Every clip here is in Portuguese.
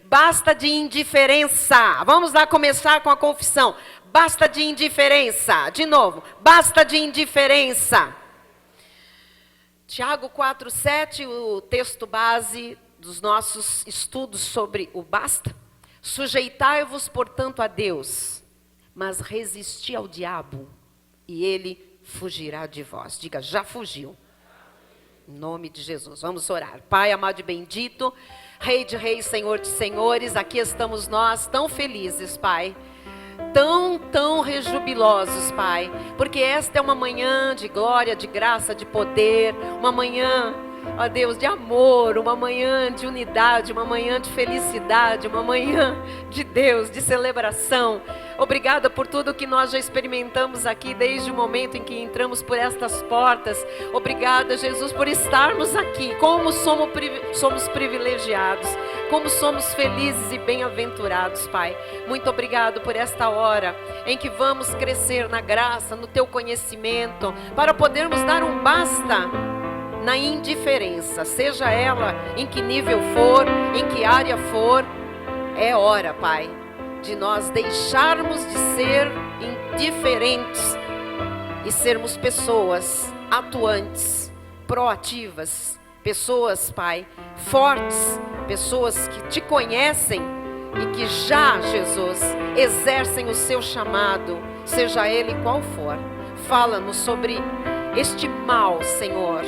Basta de indiferença. Vamos lá começar com a confissão. Basta de indiferença. De novo, basta de indiferença. Tiago 4:7, o texto base dos nossos estudos sobre o basta. Sujeitai-vos, portanto, a Deus, mas resisti ao diabo, e ele fugirá de vós. Diga, já fugiu. Em nome de Jesus, vamos orar. Pai amado e bendito, Rei de reis, Senhor de senhores, aqui estamos nós tão felizes, Pai. Tão rejubilosos, Pai, porque esta é uma manhã de glória, de graça, de poder, uma manhã, ó Deus, de amor, uma manhã de unidade, uma manhã de felicidade, uma manhã de Deus, de celebração. Obrigada por tudo que nós já experimentamos aqui desde o momento em que entramos por estas portas. Obrigada, Jesus, por estarmos aqui. Como somos privilegiados, como somos felizes e bem-aventurados, Pai. Muito obrigado por esta hora em que vamos crescer na graça, no Teu conhecimento, para podermos dar um basta na indiferença, seja ela em que nível for, em que área for. É hora, Pai, de nós deixarmos de ser indiferentes e sermos pessoas atuantes, proativas, pessoas, Pai, fortes, pessoas que Te conhecem e que já, Jesus, exercem o Seu chamado, seja ele qual for. Fala-nos sobre este mal, Senhor,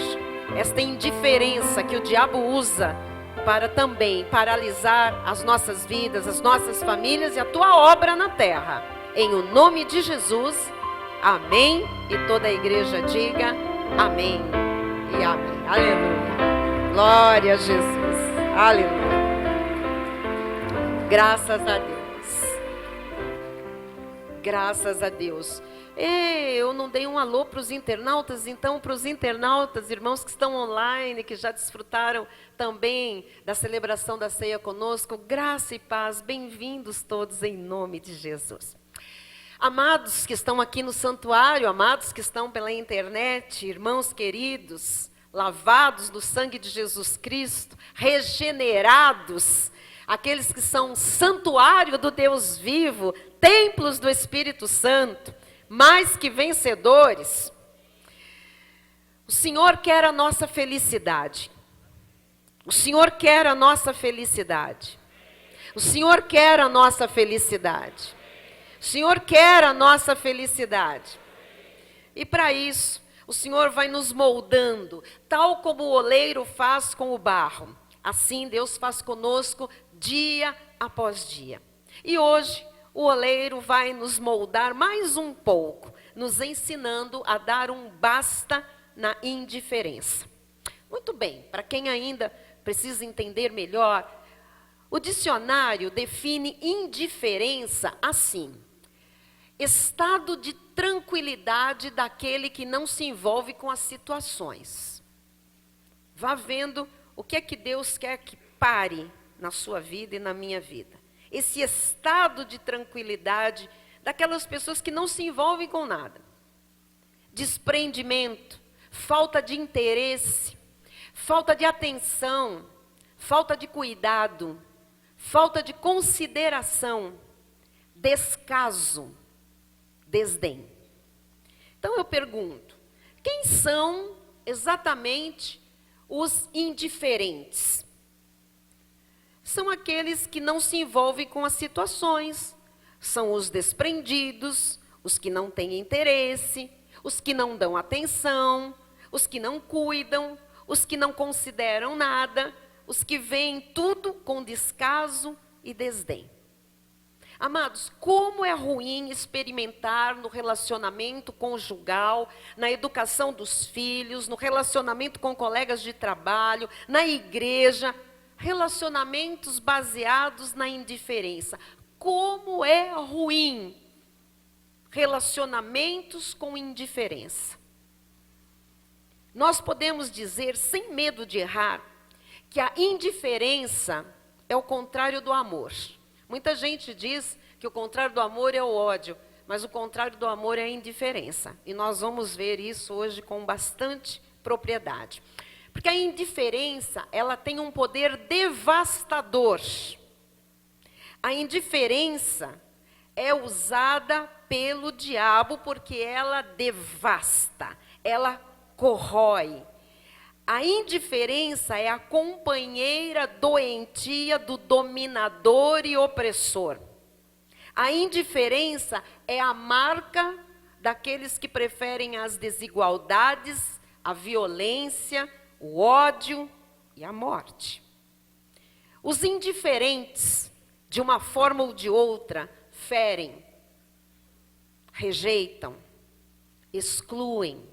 esta indiferença que o diabo usa para também paralisar as nossas vidas, as nossas famílias e a Tua obra na terra. Em o nome de Jesus, amém. E toda a igreja diga amém e amém. Aleluia. Glória a Jesus. Aleluia. Graças a Deus. Graças a Deus. Eu não dei um alô para os internautas, então para os internautas, irmãos que estão online, que já desfrutaram também da celebração da ceia conosco, graça e paz, bem-vindos todos em nome de Jesus. Amados que estão aqui no santuário, amados que estão pela internet, irmãos queridos, lavados no sangue de Jesus Cristo, regenerados, aqueles que são santuário do Deus vivo, templos do Espírito Santo, mais que vencedores. O Senhor quer a nossa felicidade. O Senhor quer a nossa felicidade. O Senhor quer a nossa felicidade. O Senhor quer a nossa felicidade. E para isso, o Senhor vai nos moldando, tal como o oleiro faz com o barro. Assim Deus faz conosco dia após dia. E hoje, o oleiro vai nos moldar mais um pouco, nos ensinando a dar um basta na indiferença. Muito bem, para quem ainda precisa entender melhor, o dicionário define indiferença assim: estado de tranquilidade daquele que não se envolve com as situações. Vá vendo o que é que Deus quer que pare na sua vida e na minha vida. Esse estado de tranquilidade daquelas pessoas que não se envolvem com nada. Desprendimento, falta de interesse, falta de atenção, falta de cuidado, falta de consideração, descaso, desdém. Então eu pergunto, quem são exatamente os indiferentes? São aqueles que não se envolvem com as situações, são os desprendidos, os que não têm interesse, os que não dão atenção, os que não cuidam, os que não consideram nada, os que veem tudo com descaso e desdém. Amados, como é ruim experimentar no relacionamento conjugal, na educação dos filhos, no relacionamento com colegas de trabalho, na igreja, relacionamentos baseados na indiferença. Como é ruim relacionamentos com indiferença. Nós podemos dizer, sem medo de errar, que a indiferença é o contrário do amor. Muita gente diz que o contrário do amor é o ódio, mas o contrário do amor é a indiferença. E nós vamos ver isso hoje com bastante propriedade. Porque a indiferença, ela tem um poder devastador. A indiferença é usada pelo diabo porque ela devasta, ela corrói. A indiferença é a companheira doentia do dominador e opressor. A indiferença é a marca daqueles que preferem as desigualdades, a violência, o ódio e a morte. Os indiferentes, de uma forma ou de outra, ferem, rejeitam, excluem,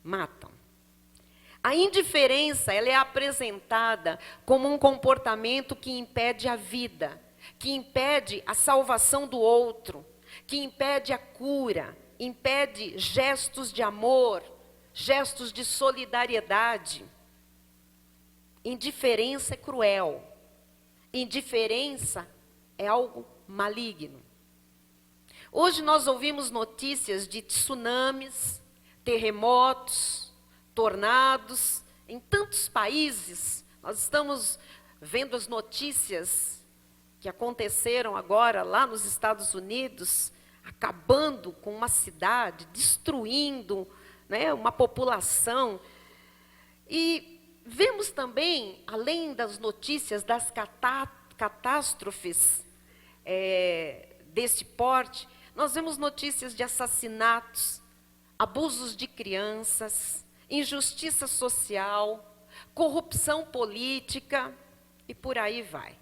matam. A indiferença, ela é apresentada como um comportamento que impede a vida, que impede a salvação do outro, que impede a cura, impede gestos de amor, gestos de solidariedade. Indiferença é cruel. Indiferença é algo maligno. Hoje nós ouvimos notícias de tsunamis, terremotos, tornados, em tantos países. Nós estamos vendo as notícias que aconteceram agora lá nos Estados Unidos, acabando com uma cidade, destruindo, né, uma população. E vemos também, além das notícias das catástrofes desse porte, nós vemos notícias de assassinatos, abusos de crianças, injustiça social, corrupção política e por aí vai.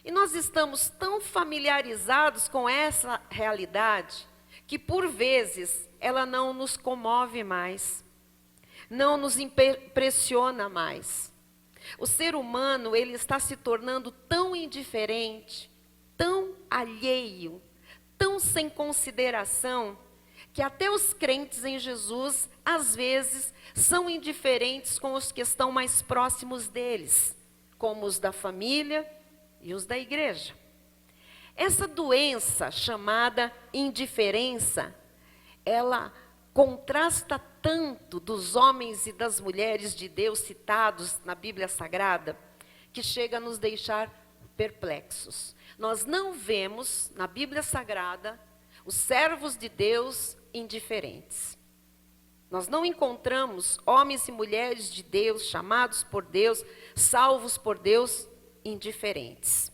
E nós estamos tão familiarizados com essa realidade que, por vezes, ela não nos comove mais, não nos impressiona mais. O ser humano, ele está se tornando tão indiferente, tão alheio, tão sem consideração, que até os crentes em Jesus, às vezes, são indiferentes com os que estão mais próximos deles, como os da família e os da igreja. Essa doença chamada indiferença, ela contrasta tanto dos homens e das mulheres de Deus citados na Bíblia Sagrada, que chega a nos deixar perplexos. Nós não vemos na Bíblia Sagrada os servos de Deus indiferentes. Nós não encontramos homens e mulheres de Deus, chamados por Deus, salvos por Deus, indiferentes.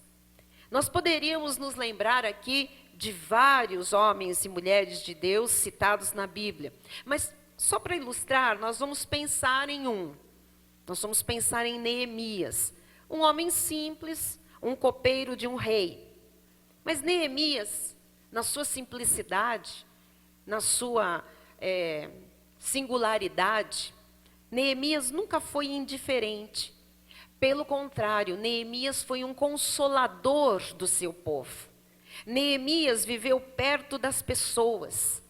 Nós poderíamos nos lembrar aqui de vários homens e mulheres de Deus citados na Bíblia. Mas, só para ilustrar, nós vamos pensar em um. Nós vamos pensar em Neemias. Um homem simples, um copeiro de um rei. Mas Neemias, na sua simplicidade, na sua singularidade, Neemias nunca foi indiferente. Pelo contrário, Neemias foi um consolador do seu povo. Neemias viveu perto das pessoas.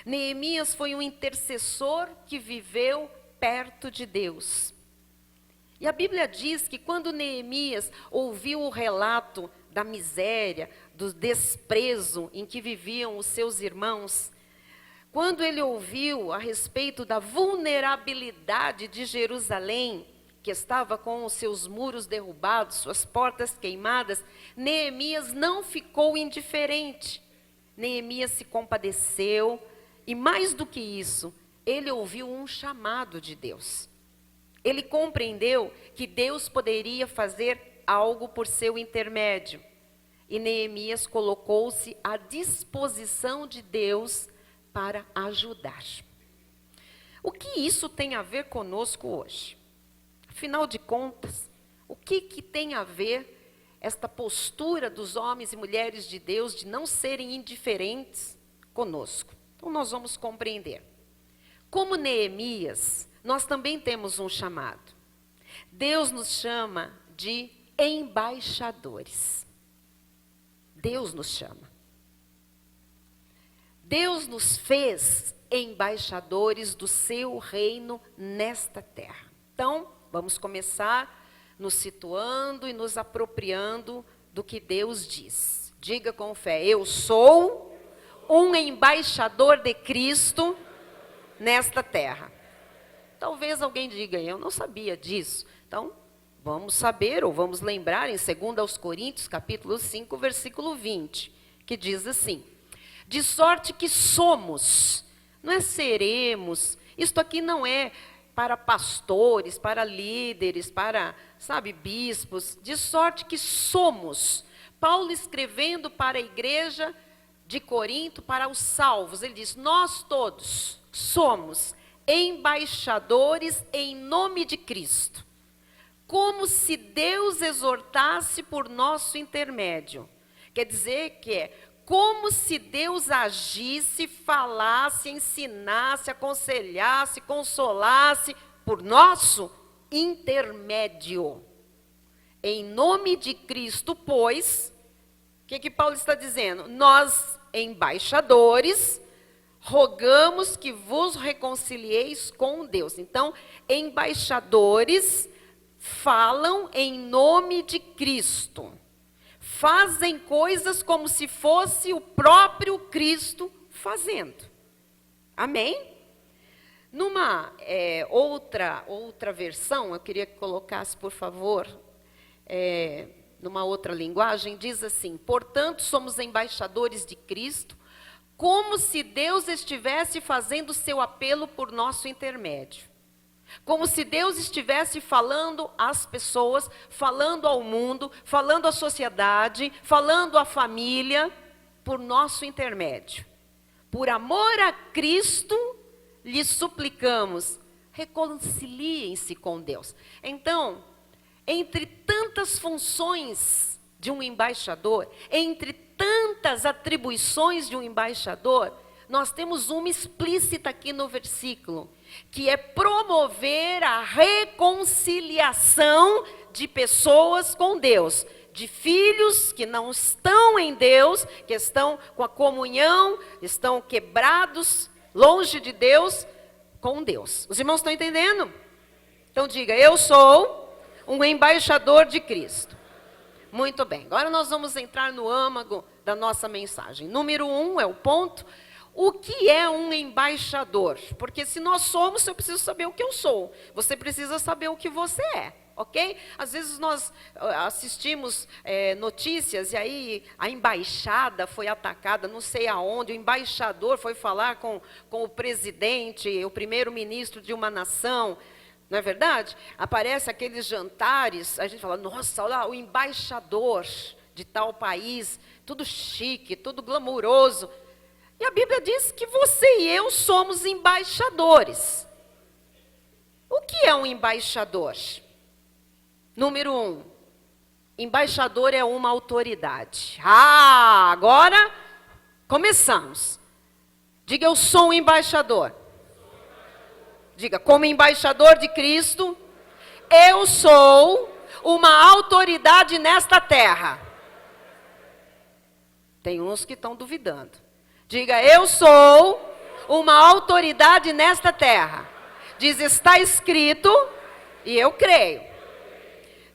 Neemias foi um intercessor que viveu perto de Deus. E a Bíblia diz que quando Neemias ouviu o relato da miséria, do desprezo em que viviam os seus irmãos, quando ele ouviu a respeito da vulnerabilidade de Jerusalém, que estava com os seus muros derrubados, suas portas queimadas, Neemias não ficou indiferente. Neemias se compadeceu e, mais do que isso, ele ouviu um chamado de Deus. Ele compreendeu que Deus poderia fazer algo por seu intermédio. E Neemias colocou-se à disposição de Deus para ajudar. O que isso tem a ver conosco hoje? Afinal de contas, o que tem a ver esta postura dos homens e mulheres de Deus de não serem indiferentes conosco? Então nós vamos compreender. Como Neemias, nós também temos um chamado. Deus nos chama de embaixadores. Deus nos chama. Deus nos fez embaixadores do seu reino nesta terra. Então, vamos começar nos situando e nos apropriando do que Deus diz. Diga com fé: eu sou um embaixador de Cristo nesta terra. Talvez alguém diga: eu não sabia disso. Então, vamos saber, ou vamos lembrar, em 2 Coríntios, capítulo 5, versículo 20, que diz assim: de sorte que somos, não é seremos, isto aqui não é para pastores, para líderes, para, bispos, de sorte que somos. Paulo escrevendo para a igreja de Corinto, para os salvos, ele diz: nós todos somos embaixadores em nome de Cristo, como se Deus exortasse por nosso intermédio. Quer dizer que é como se Deus agisse, falasse, ensinasse, aconselhasse, consolasse por nosso intermédio. Em nome de Cristo, pois, o que Paulo está dizendo? Nós, embaixadores, rogamos que vos reconcilieis com Deus. Então, embaixadores falam em nome de Cristo. Fazem coisas como se fosse o próprio Cristo fazendo. Amém? Numa outra versão, eu queria que colocasse, por favor, numa outra linguagem, diz assim: portanto, somos embaixadores de Cristo, como se Deus estivesse fazendo seu apelo por nosso intermédio. Como se Deus estivesse falando às pessoas, falando ao mundo, falando à sociedade, falando à família, por nosso intermédio. Por amor a Cristo, lhes suplicamos, reconciliem-se com Deus. Então, entre tantas funções de um embaixador, entre tantas atribuições de um embaixador, nós temos uma explícita aqui no versículo, que é promover a reconciliação de pessoas com Deus, de filhos que não estão em Deus, que estão com a comunhão, estão quebrados, longe de Deus, com Deus. Os irmãos estão entendendo? Então diga: eu sou um embaixador de Cristo. Muito bem, agora nós vamos entrar no âmago da nossa mensagem. Número 1 é o ponto. O que é um embaixador? Porque se nós somos, eu preciso saber o que eu sou. Você precisa saber o que você é, ok? Às vezes nós assistimos notícias e aí a embaixada foi atacada, não sei aonde, o embaixador foi falar com o presidente, o primeiro-ministro de uma nação. Não é verdade? Aparece aqueles jantares, a gente fala: nossa, olha lá, o embaixador de tal país, tudo chique, tudo glamuroso. E a Bíblia diz que você e eu somos embaixadores. O que é um embaixador? Número 1, embaixador é uma autoridade. Agora começamos. Diga: eu sou um embaixador. Diga: como embaixador de Cristo, eu sou uma autoridade nesta terra. Tem uns que estão duvidando. Diga: eu sou uma autoridade nesta terra. Diz: está escrito, e eu creio.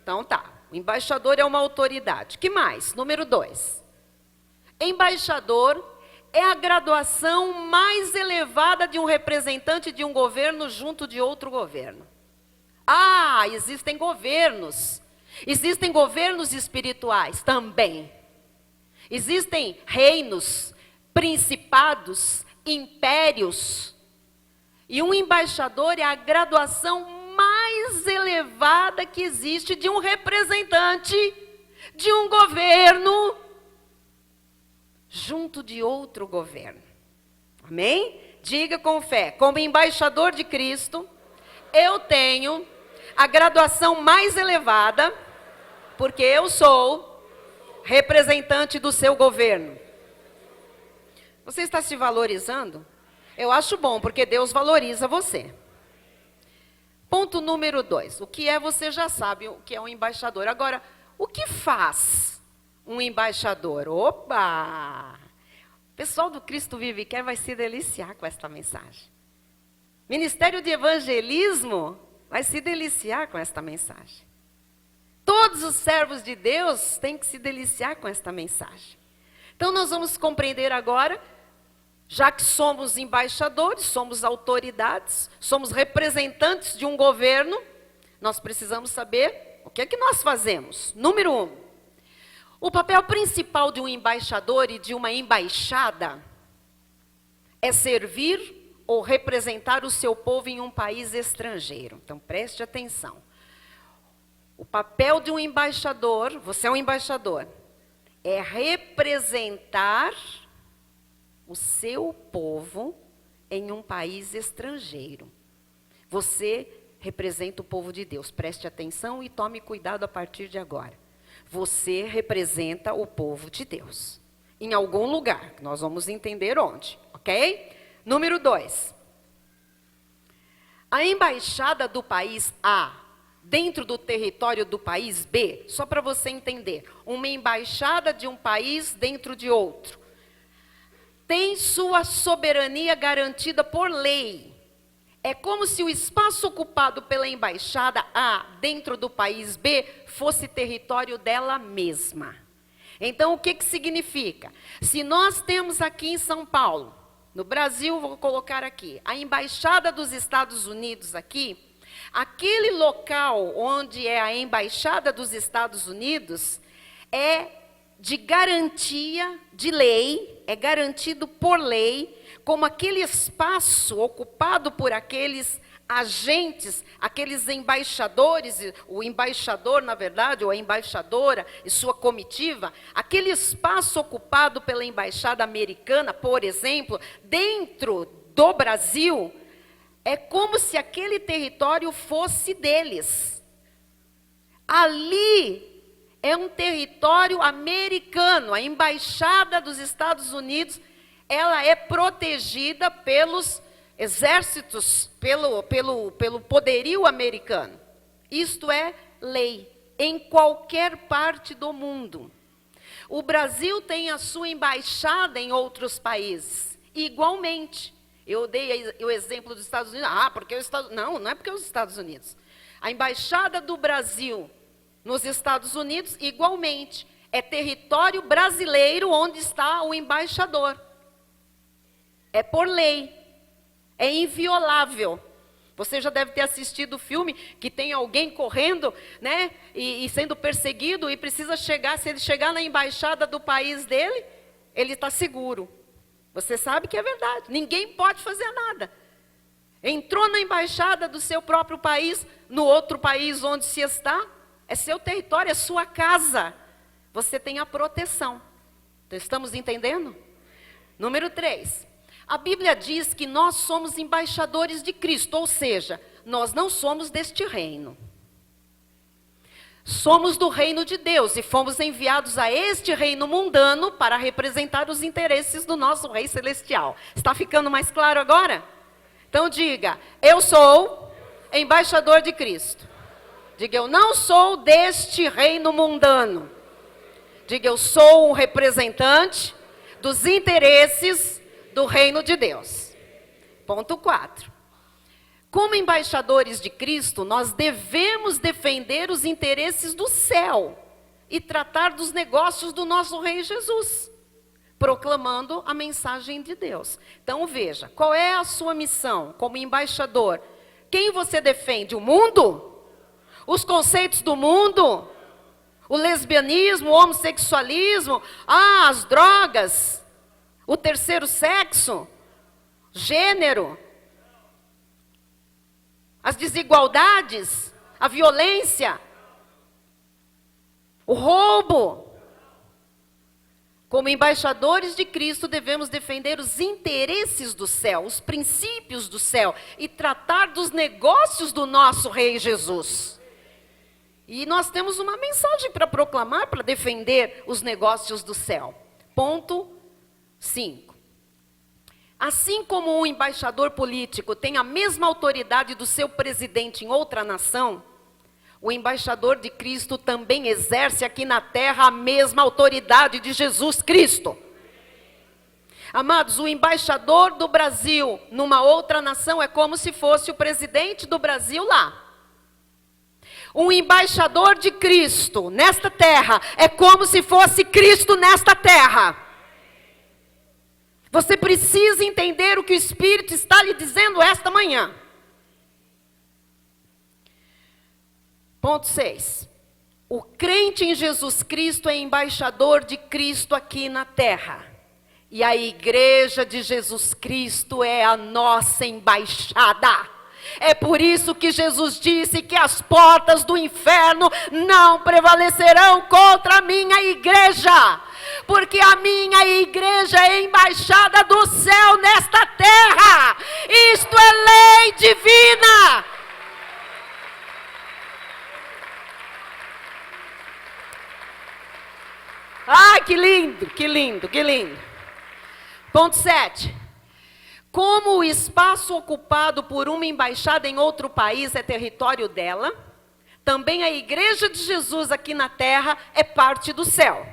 Então tá, o embaixador é uma autoridade. Que mais? Número 2. Embaixador é a graduação mais elevada de um representante de um governo junto de outro governo. Existem governos. Existem governos espirituais também. Existem reinos, principados, impérios. E um embaixador é a graduação mais elevada que existe de um representante de um governo junto de outro governo. Amém? Diga com fé: como embaixador de Cristo, eu tenho a graduação mais elevada, porque eu sou representante do seu governo. Você está se valorizando? Eu acho bom, porque Deus valoriza você. Ponto número 2. O que é, você já sabe o que é um embaixador. Agora, o que faz um embaixador? Opa! O pessoal do Cristo Vive e Quer vai se deliciar com esta mensagem. Ministério de Evangelismo vai se deliciar com esta mensagem. Todos os servos de Deus têm que se deliciar com esta mensagem. Então nós vamos compreender agora, já que somos embaixadores, somos autoridades, somos representantes de um governo, nós precisamos saber O que é que nós fazemos? Número 1, o papel principal de um embaixador e de uma embaixada é servir ou representar o seu povo em um país estrangeiro. Então, preste atenção. O papel de um embaixador, você é um embaixador, é representar o seu povo em um país estrangeiro. Você representa o povo de Deus. Preste atenção e tome cuidado a partir de agora. Você representa o povo de Deus. Em algum lugar. Nós vamos entender onde, ok? Número 2. A embaixada do país A, dentro do território do país B, só para você entender, uma embaixada de um país dentro de outro, tem sua soberania garantida por lei. É como se o espaço ocupado pela embaixada A dentro do país B fosse território dela mesma. Então, o que que significa? Se nós temos aqui em São Paulo, no Brasil, vou colocar aqui, a embaixada dos Estados Unidos aqui, aquele local onde é a embaixada dos Estados Unidos é de garantia de lei, é garantido por lei, como aquele espaço ocupado por aqueles agentes, aqueles embaixadores, o embaixador, na verdade, ou a embaixadora e sua comitiva, aquele espaço ocupado pela embaixada americana, por exemplo, dentro do Brasil, é como se aquele território fosse deles. Ali é um território americano, a embaixada dos Estados Unidos, ela é protegida pelos exércitos, pelo poderio americano. Isto é lei, em qualquer parte do mundo. O Brasil tem a sua embaixada em outros países, igualmente. Eu dei o exemplo dos Estados Unidos. Porque os Estados Unidos... Não é porque os Estados Unidos. A embaixada do Brasil nos Estados Unidos, igualmente, é território brasileiro onde está o embaixador. É por lei. É inviolável. Você já deve ter assistido o filme que tem alguém correndo, né, e sendo perseguido e precisa chegar, se ele chegar na embaixada do país dele, ele está seguro. Você sabe que é verdade. Ninguém pode fazer nada. Entrou na embaixada do seu próprio país, no outro país onde se está, é seu território, é sua casa. Você tem a proteção. Então, estamos entendendo? Número 3. A Bíblia diz que nós somos embaixadores de Cristo, ou seja, nós não somos deste reino. Somos do reino de Deus e fomos enviados a este reino mundano para representar os interesses do nosso rei celestial. Está ficando mais claro agora? Então diga, eu sou embaixador de Cristo. Diga, eu não sou deste reino mundano. Diga, eu sou um representante dos interesses do reino de Deus. Ponto 4. Como embaixadores de Cristo, nós devemos defender os interesses do céu e tratar dos negócios do nosso Rei Jesus, proclamando a mensagem de Deus. Então veja, qual é a sua missão como embaixador? Quem você defende? O mundo? Os conceitos do mundo? O lesbianismo, o homossexualismo? As drogas? O terceiro sexo? Gênero? As desigualdades? A violência? O roubo? Como embaixadores de Cristo, devemos defender os interesses do céu, os princípios do céu e tratar dos negócios do nosso Rei Jesus. E nós temos uma mensagem para proclamar, para defender os negócios do céu. Ponto 5. Assim como um embaixador político tem a mesma autoridade do seu presidente em outra nação, o embaixador de Cristo também exerce aqui na terra a mesma autoridade de Jesus Cristo. Amados, o embaixador do Brasil numa outra nação é como se fosse o presidente do Brasil lá. Um embaixador de Cristo nesta terra é como se fosse Cristo nesta terra. Você precisa entender o que o Espírito está lhe dizendo esta manhã. Ponto 6. O crente em Jesus Cristo é embaixador de Cristo aqui na terra. E a igreja de Jesus Cristo é a nossa embaixada. É por isso que Jesus disse que as portas do inferno não prevalecerão contra a minha igreja. Porque a minha igreja é embaixada do céu nesta terra. Isto é lei divina. Ai, que lindo, que lindo, que lindo. Ponto 7. Como o espaço ocupado por uma embaixada em outro país é território dela, também a igreja de Jesus aqui na terra é parte do céu.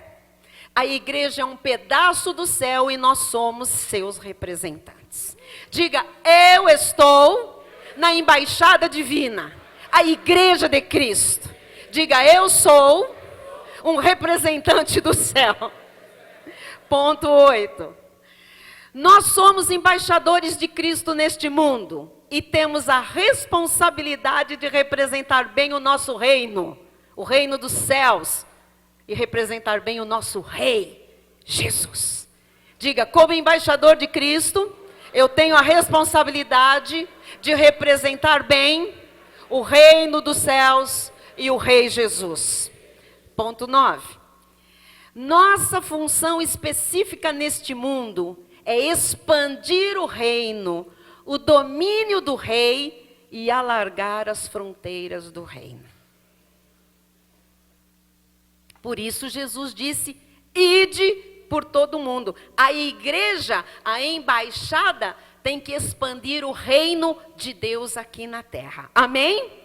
A igreja é um pedaço do céu e nós somos seus representantes. Diga, eu estou na embaixada divina, a igreja de Cristo. Diga, eu sou um representante do céu. Ponto 8. Nós somos embaixadores de Cristo neste mundo e temos a responsabilidade de representar bem o nosso reino, o reino dos céus, e representar bem o nosso Rei, Jesus. Diga, como embaixador de Cristo, eu tenho a responsabilidade de representar bem o reino dos céus e o Rei Jesus. Ponto 9. Nossa função específica neste mundo é expandir o reino, o domínio do rei e alargar as fronteiras do reino. Por isso Jesus disse, ide por todo mundo. A igreja, a embaixada, tem que expandir o reino de Deus aqui na terra. Amém?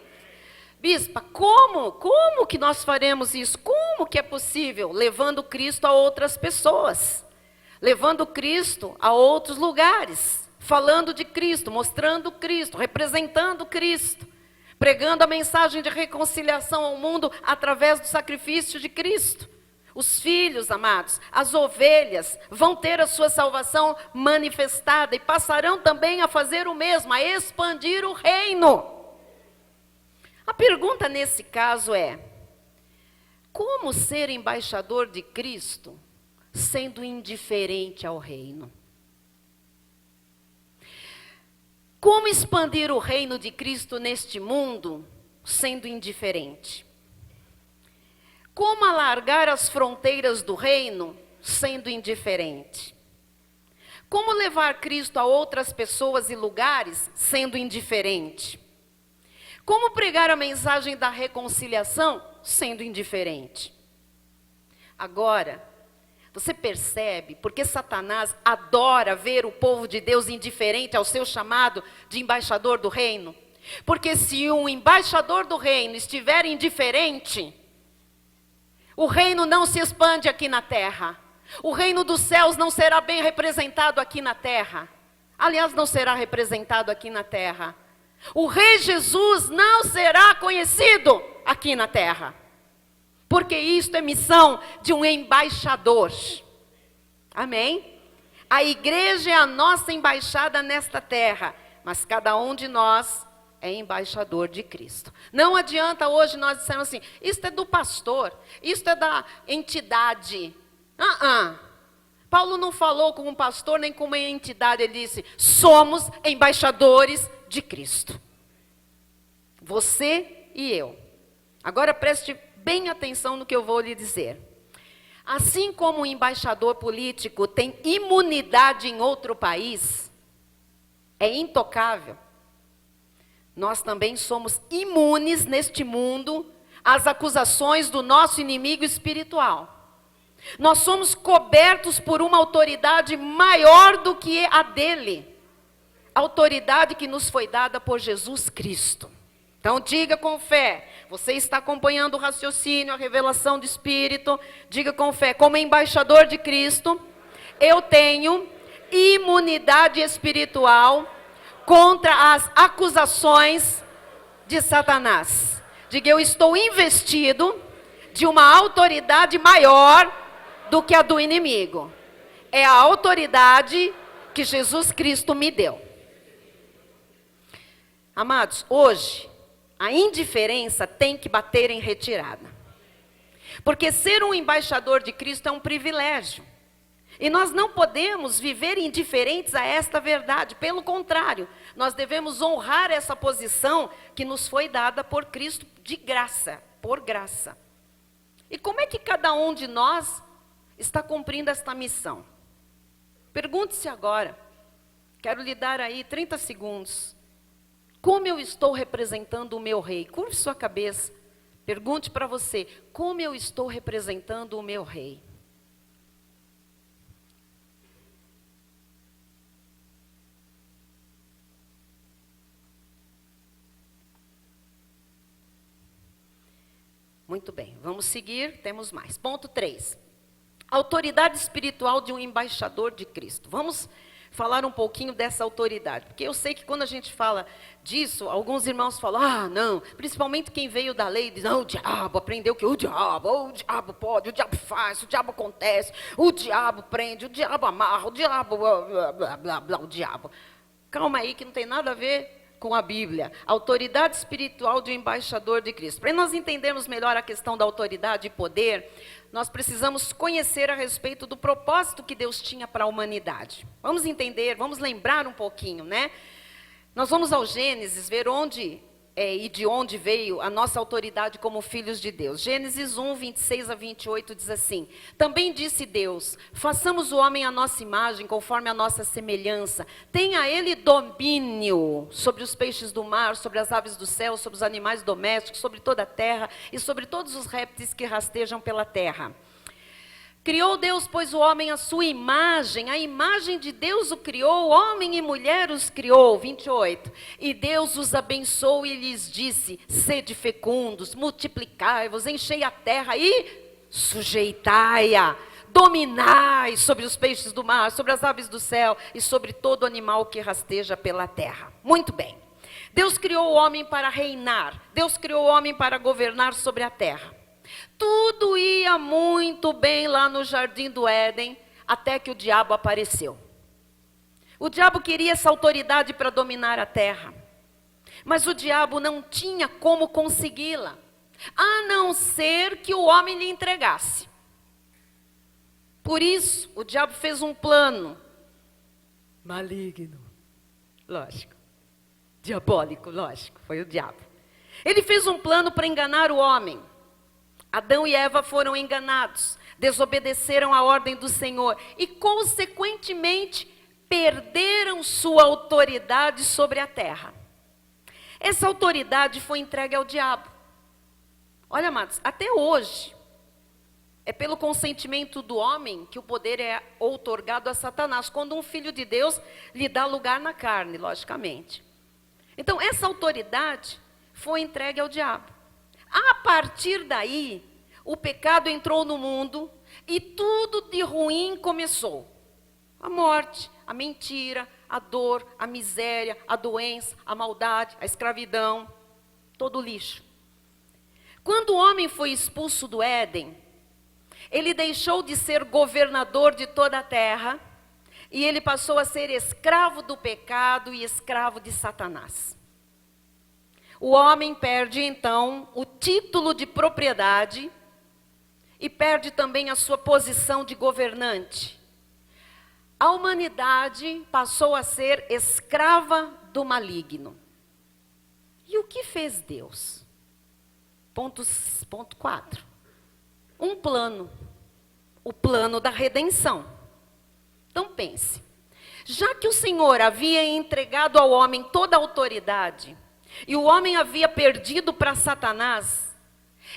Bispa, como que nós faremos isso? Como que é possível? Levando Cristo a outras pessoas. Levando Cristo a outros lugares. Falando de Cristo, mostrando Cristo, representando Cristo. Pregando a mensagem de reconciliação ao mundo através do sacrifício de Cristo. Os filhos, amados, as ovelhas, vão ter a sua salvação manifestada e passarão também a fazer o mesmo, a expandir o reino. A pergunta nesse caso é, como ser embaixador de Cristo sendo indiferente ao reino? Como expandir o reino de Cristo neste mundo sendo indiferente? Como alargar as fronteiras do reino sendo indiferente? Como levar Cristo a outras pessoas e lugares sendo indiferente? Como pregar a mensagem da reconciliação sendo indiferente? Agora, você percebe porque Satanás adora ver o povo de Deus indiferente ao seu chamado de embaixador do reino? Porque se um embaixador do reino estiver indiferente, o reino não se expande aqui na terra. O reino dos céus não será bem representado aqui na terra. Aliás, não será representado aqui na terra. O Rei Jesus não será conhecido aqui na terra. Porque isto é missão de um embaixador. Amém? A igreja é a nossa embaixada nesta terra. Mas cada um de nós é embaixador de Cristo. Não adianta hoje nós dissermos assim, isto é do pastor, isto é da entidade. Paulo não falou com um pastor nem com uma entidade, ele disse, somos embaixadores de Cristo. Você e eu. Agora preste bem atenção no que eu vou lhe dizer. Assim como o embaixador político tem imunidade em outro país, é intocável, nós também somos imunes neste mundo às acusações do nosso inimigo espiritual. Nós somos cobertos por uma autoridade maior do que a dele. A autoridade que nos foi dada por Jesus Cristo. Então diga com fé, você está acompanhando o raciocínio, a revelação do Espírito, diga com fé, como embaixador de Cristo, eu tenho imunidade espiritual contra as acusações de Satanás. Diga, eu estou investido de uma autoridade maior do que a do inimigo. É a autoridade que Jesus Cristo me deu. Amados, hoje, a indiferença tem que bater em retirada. Porque ser um embaixador de Cristo é um privilégio. E nós não podemos viver indiferentes a esta verdade. Pelo contrário, nós devemos honrar essa posição que nos foi dada por Cristo de graça, por graça. E como é que cada um de nós está cumprindo esta missão? Pergunte-se agora. Quero lhe dar aí 30 segundos. Como eu estou representando o meu rei? Curve sua cabeça. Pergunte para você, como eu estou representando o meu rei? Muito bem, vamos seguir, temos mais. Ponto 3. Autoridade espiritual de um embaixador de Cristo. Vamos falar um pouquinho dessa autoridade, porque eu sei que quando a gente fala disso, alguns irmãos falam, não, principalmente quem veio da lei, diz, não, o diabo aprendeu que o diabo pode, o diabo faz, o diabo acontece, o diabo prende, o diabo amarra, o diabo, blá, blá, blá, blá, o diabo. Calma aí que não tem nada a ver com a Bíblia. Autoridade espiritual de um embaixador de Cristo. Para nós entendermos melhor a questão da autoridade e poder, nós precisamos conhecer a respeito do propósito que Deus tinha para a humanidade. Vamos entender, vamos lembrar um pouquinho, né? Nós vamos ao Gênesis ver onde e de onde veio a nossa autoridade como filhos de Deus. Gênesis 1, 26 a 28 diz assim: Também disse Deus, façamos o homem à nossa imagem, conforme a nossa semelhança. Tenha ele domínio sobre os peixes do mar, sobre as aves do céu, sobre os animais domésticos, sobre toda a terra e sobre todos os répteis que rastejam pela terra. Criou Deus, pois, o homem à sua imagem, a imagem de Deus o criou, homem e mulher os criou. 28. E Deus os abençoou e lhes disse, sede fecundos, multiplicai-vos, enchei a terra e sujeitai-a. Dominai sobre os peixes do mar, sobre as aves do céu e sobre todo animal que rasteja pela terra. Muito bem. Deus criou o homem para reinar, Deus criou o homem para governar sobre a terra. Tudo ia muito bem lá no jardim do Éden, até que o diabo apareceu. O diabo queria essa autoridade para dominar a terra. Mas o diabo não tinha como consegui-la, a não ser que o homem lhe entregasse. Por isso, o diabo fez um plano maligno, lógico, diabólico, lógico, foi o diabo. Ele fez um plano para enganar o homem. Adão e Eva foram enganados, desobedeceram a ordem do Senhor e, consequentemente, perderam sua autoridade sobre a terra. Essa autoridade foi entregue ao diabo. Olha, amados, até hoje, é pelo consentimento do homem que o poder é outorgado a Satanás, quando um filho de Deus lhe dá lugar na carne, logicamente. Então, essa autoridade foi entregue ao diabo. A partir daí, o pecado entrou no mundo e tudo de ruim começou. A morte, a mentira, a dor, a miséria, a doença, a maldade, a escravidão, todo o lixo. Quando o homem foi expulso do Éden, ele deixou de ser governador de toda a terra e ele passou a ser escravo do pecado e escravo de Satanás. O homem perde, então, o título de propriedade e perde também a sua posição de governante. A humanidade passou a ser escrava do maligno. E o que fez Deus? Ponto 4. Um plano. O plano da redenção. Então pense. Já que o Senhor havia entregado ao homem toda a autoridade, e o homem havia perdido para Satanás,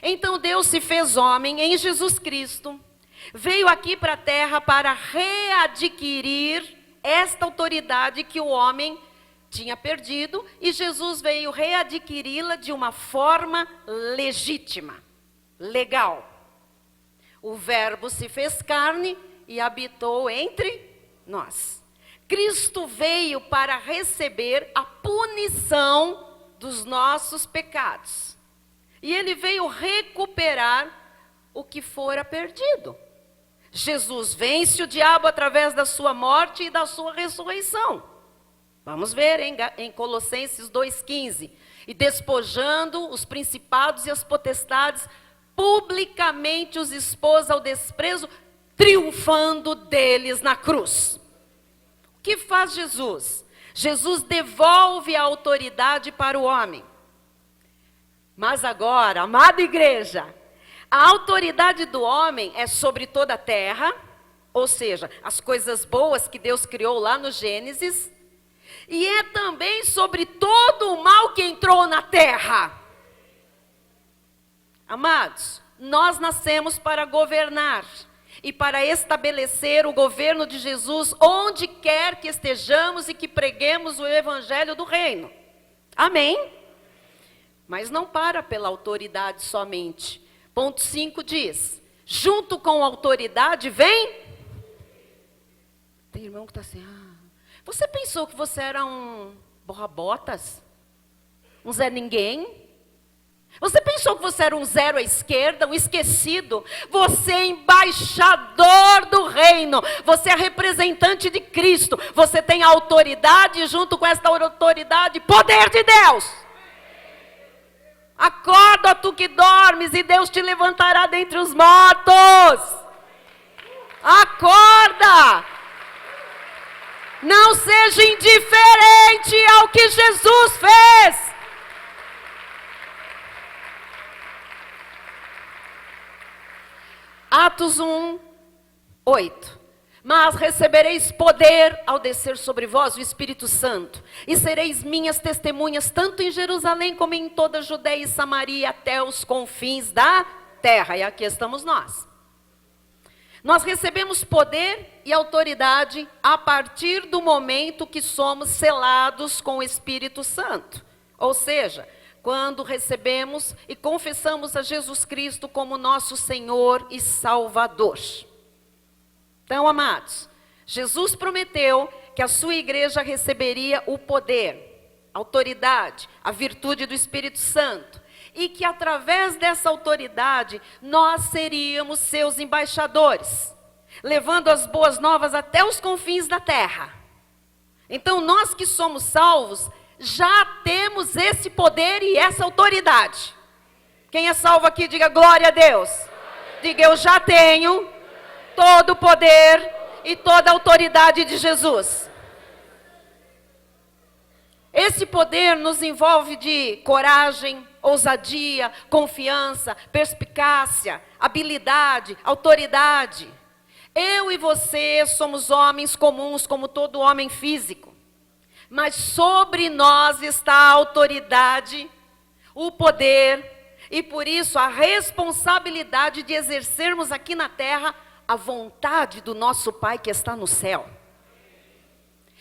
então Deus se fez homem em Jesus Cristo, veio aqui para a terra para readquirir esta autoridade que o homem tinha perdido, e Jesus veio readquiri-la de uma forma legítima, legal. O Verbo se fez carne e habitou entre nós. Cristo veio para receber a punição dos nossos pecados. E ele veio recuperar o que fora perdido. Jesus vence o diabo através da sua morte e da sua ressurreição. Vamos ver em Colossenses 2,15. E despojando os principados e as potestades, publicamente os expôs ao desprezo, triunfando deles na cruz. O que faz Jesus? Jesus devolve a autoridade para o homem. Mas agora, amada igreja, a autoridade do homem é sobre toda a terra, ou seja, as coisas boas que Deus criou lá no Gênesis, e é também sobre todo o mal que entrou na terra. Amados, nós nascemos para governar e para estabelecer o governo de Jesus onde quer que estejamos e que preguemos o evangelho do reino. Amém? Mas não para pela autoridade somente. Ponto 5 diz, junto com a autoridade vem... Tem irmão que está assim, você pensou que você era um borra-botas? Um Zé Ninguém? Você pensou que você era um zero à esquerda, um esquecido? Você é embaixador do reino. Você é representante de Cristo. Você tem autoridade e junto com esta autoridade, poder de Deus. Acorda tu que dormes e Deus te levantará dentre os mortos. Acorda! Não seja indiferente ao que Jesus fez. Atos 1, 8. Mas recebereis poder ao descer sobre vós o Espírito Santo, e sereis minhas testemunhas, tanto em Jerusalém como em toda a Judeia e Samaria, até os confins da terra. E aqui estamos nós. Nós recebemos poder e autoridade a partir do momento que somos selados com o Espírito Santo. Ou seja, quando recebemos e confessamos a Jesus Cristo como nosso Senhor e Salvador. Então, amados, Jesus prometeu que a sua igreja receberia o poder, a autoridade, a virtude do Espírito Santo. E que através dessa autoridade, nós seríamos seus embaixadores, levando as boas novas até os confins da terra. Então, nós que somos salvos, já temos esse poder e essa autoridade. Quem é salvo aqui, diga glória a Deus. Diga, eu já tenho todo o poder e toda a autoridade de Jesus. Esse poder nos envolve de coragem, ousadia, confiança, perspicácia, habilidade, autoridade. Eu e você somos homens comuns, como todo homem físico. Mas sobre nós está a autoridade, o poder, e por isso a responsabilidade de exercermos aqui na terra a vontade do nosso Pai que está no céu.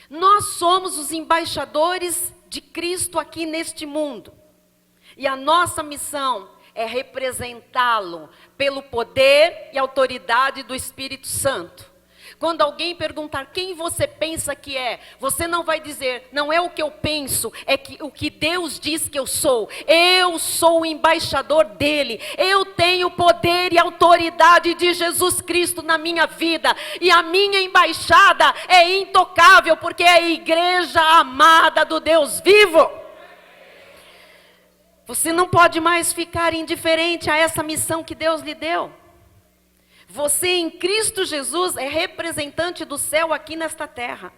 Nós somos os embaixadores de Cristo aqui neste mundo. E a nossa missão é representá-lo pelo poder e autoridade do Espírito Santo. Quando alguém perguntar quem você pensa que é, você não vai dizer, não é o que eu penso, é que o que Deus diz que eu sou. Eu sou o embaixador dele. Eu tenho poder e autoridade de Jesus Cristo na minha vida. E a minha embaixada é intocável, porque é a igreja amada do Deus vivo. Você não pode mais ficar indiferente a essa missão que Deus lhe deu. Você em Cristo Jesus é representante do céu aqui nesta terra.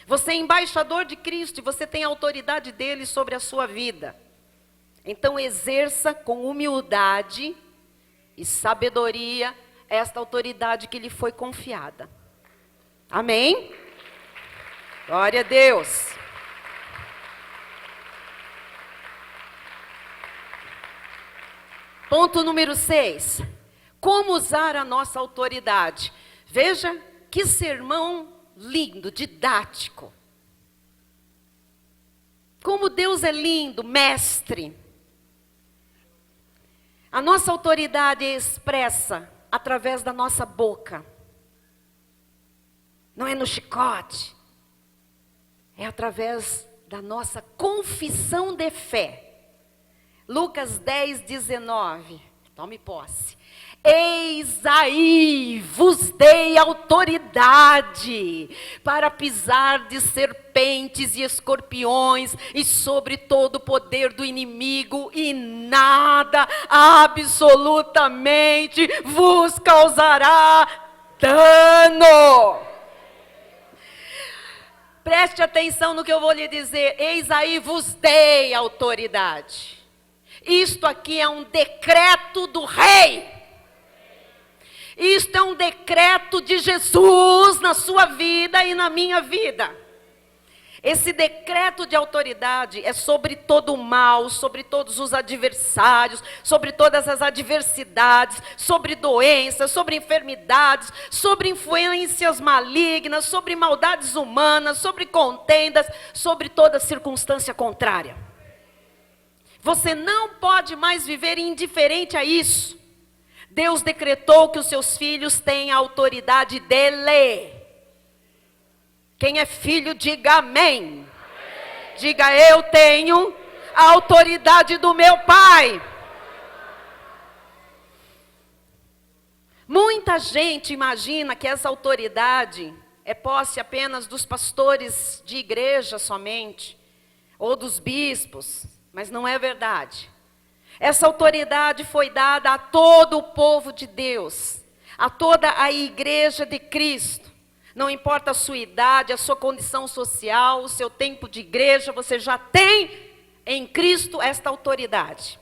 Você é embaixador de Cristo e você tem a autoridade dele sobre a sua vida. Então exerça com humildade e sabedoria esta autoridade que lhe foi confiada. Amém? Glória a Deus. Ponto número 6. Como usar a nossa autoridade? Veja que sermão lindo, didático. Como Deus é lindo, mestre. A nossa autoridade é expressa através da nossa boca. Não é no chicote. É através da nossa confissão de fé. Lucas 10, 19. Tome posse. Eis aí, vos dei autoridade para pisar de serpentes e escorpiões e sobre todo o poder do inimigo, e nada absolutamente vos causará dano. Preste atenção no que eu vou lhe dizer. Eis aí, vos dei autoridade. Isto aqui é um decreto do rei. Isto é um decreto de Jesus na sua vida e na minha vida. Esse decreto de autoridade é sobre todo o mal, sobre todos os adversários, sobre todas as adversidades, sobre doenças, sobre enfermidades, sobre influências malignas, sobre maldades humanas, sobre contendas, sobre toda circunstância contrária. Você não pode mais viver indiferente a isso. Deus decretou que os seus filhos têm a autoridade dele. Quem é filho, diga amém. Diga, eu tenho a autoridade do meu pai. Muita gente imagina que essa autoridade é posse apenas dos pastores de igreja somente, ou dos bispos, mas não é verdade. Essa autoridade foi dada a todo o povo de Deus, a toda a igreja de Cristo. Não importa a sua idade, a sua condição social, o seu tempo de igreja, você já tem em Cristo esta autoridade.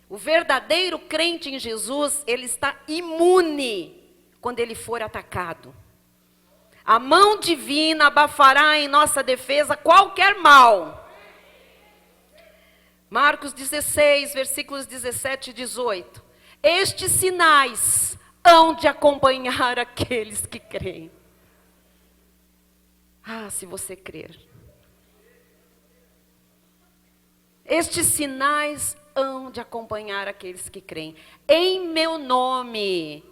O verdadeiro crente em Jesus, ele está imune quando ele for atacado. A mão divina abafará em nossa defesa qualquer mal. Marcos 16, versículos 17 e 18. Estes sinais hão de acompanhar aqueles que creem. Ah, se você crer. Estes sinais hão de acompanhar aqueles que creem. Em meu nome,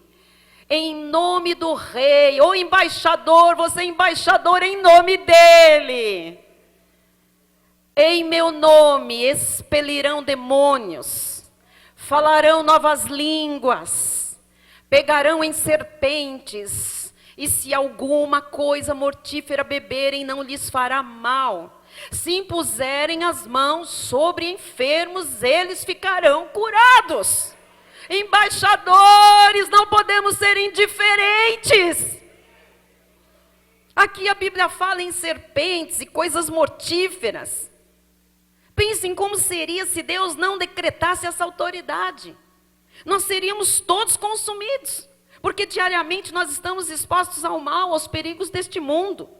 em nome do rei, ou embaixador, você é embaixador em nome dele. Em meu nome expelirão demônios, falarão novas línguas, pegarão em serpentes, e se alguma coisa mortífera beberem, não lhes fará mal. Se impuserem as mãos sobre enfermos, eles ficarão curados. Embaixadores, não podemos ser indiferentes. Aqui a Bíblia fala em serpentes e coisas mortíferas. Pensem como seria se Deus não decretasse essa autoridade. Nós seríamos todos consumidos, porque diariamente nós estamos expostos ao mal, aos perigos deste mundo.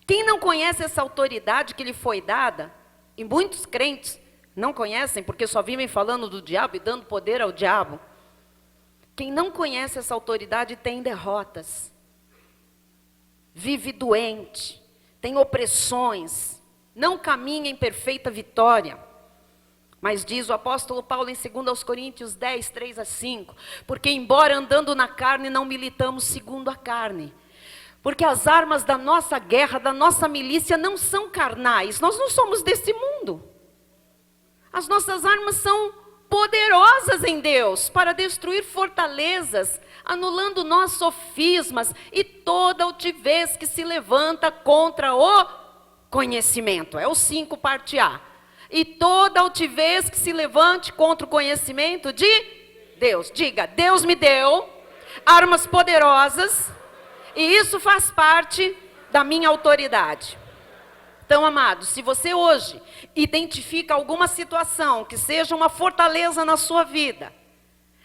Quem não conhece essa autoridade que lhe foi dada, e muitos crentes não conhecem, porque só vivem falando do diabo e dando poder ao diabo. Quem não conhece essa autoridade tem derrotas, vive doente, tem opressões, não caminha em perfeita vitória. Mas diz o apóstolo Paulo em 2 Coríntios 10, 3 a 5, porque embora andando na carne, não militamos segundo a carne. Porque as armas da nossa guerra, da nossa milícia, não são carnais. Nós não somos desse mundo. As nossas armas são poderosas em Deus para destruir fortalezas, anulando nós sofismas e toda altivez que se levanta contra o conhecimento. É o 5, parte A. E toda altivez que se levante contra o conhecimento de Deus. Diga, Deus me deu armas poderosas e isso faz parte da minha autoridade. Então, amados, se você hoje identifica alguma situação que seja uma fortaleza na sua vida,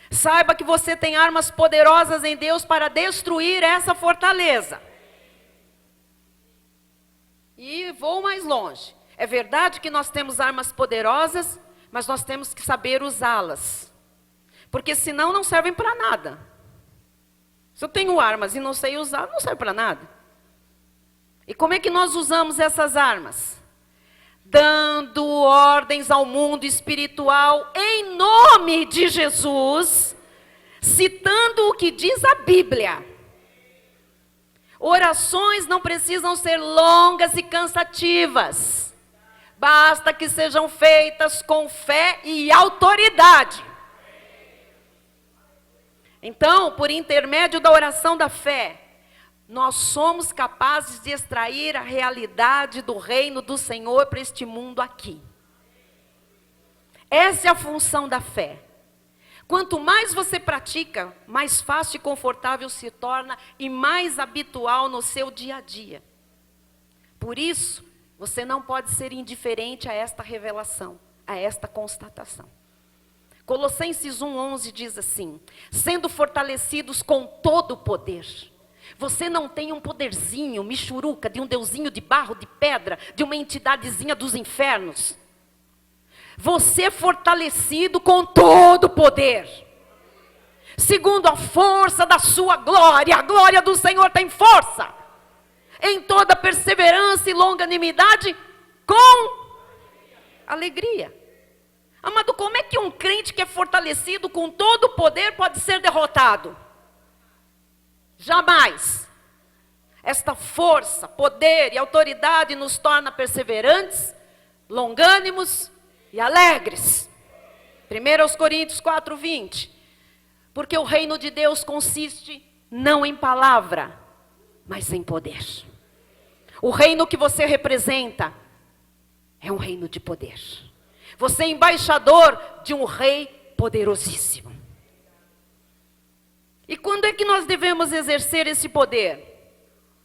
saiba que você tem armas poderosas em Deus para destruir essa fortaleza. E vou mais longe. É verdade que nós temos armas poderosas, mas nós temos que saber usá-las. Porque senão não servem para nada. Se eu tenho armas e não sei usar, não serve para nada. E como é que nós usamos essas armas? Dando ordens ao mundo espiritual em nome de Jesus, citando o que diz a Bíblia. Orações não precisam ser longas e cansativas. Basta que sejam feitas com fé e autoridade. Então, por intermédio da oração da fé, nós somos capazes de extrair a realidade do reino do Senhor para este mundo aqui. Essa é a função da fé. Quanto mais você pratica, mais fácil e confortável se torna e mais habitual no seu dia a dia. Por isso, você não pode ser indiferente a esta revelação, a esta constatação. Colossenses 1:11 diz assim: sendo fortalecidos com todo o poder. Você não tem um poderzinho, michuruca, de um deusinho de barro, de pedra, de uma entidadezinha dos infernos. Você é fortalecido com todo o poder, segundo a força da sua glória. A glória do Senhor tem força, em toda perseverança e longanimidade, com alegria. Amado, como é que um crente que é fortalecido com todo o poder pode ser derrotado? Jamais. Esta força, poder e autoridade nos torna perseverantes, longânimos e alegres. 1 Coríntios 4:20. Porque o reino de Deus consiste não em palavra, mas em poder. O reino que você representa é um reino de poder. Você é embaixador de um rei poderosíssimo. E quando é que nós devemos exercer esse poder?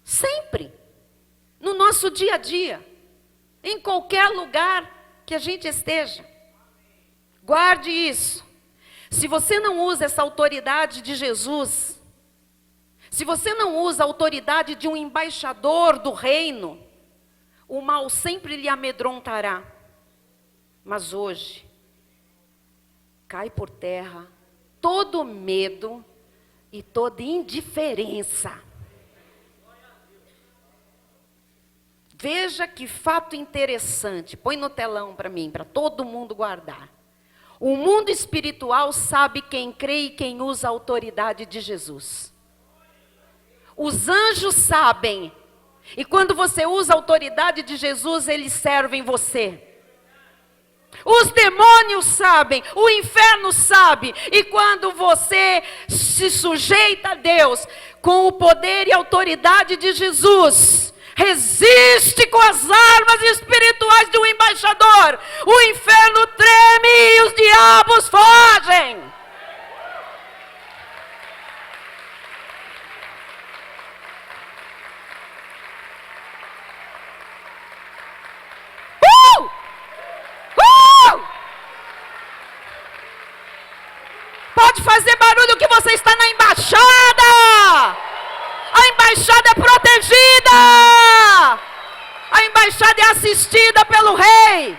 Sempre. No nosso dia a dia. Em qualquer lugar que a gente esteja. Guarde isso. Se você não usa essa autoridade de Jesus, se você não usa a autoridade de um embaixador do reino, o mal sempre lhe amedrontará. Mas hoje, cai por terra todo medo e toda indiferença. Veja que fato interessante. Põe no telão para mim, para todo mundo guardar. O mundo espiritual sabe quem crê e quem usa a autoridade de Jesus. Os anjos sabem. E quando você usa a autoridade de Jesus, eles servem você. Os demônios sabem, o inferno sabe. E quando você se sujeita a Deus, com o poder e autoridade de Jesus, resiste com as armas espirituais de um embaixador, o inferno treme e os diabos fogem. Pode fazer barulho que você está na embaixada. A embaixada é protegida. A embaixada é assistida pelo rei.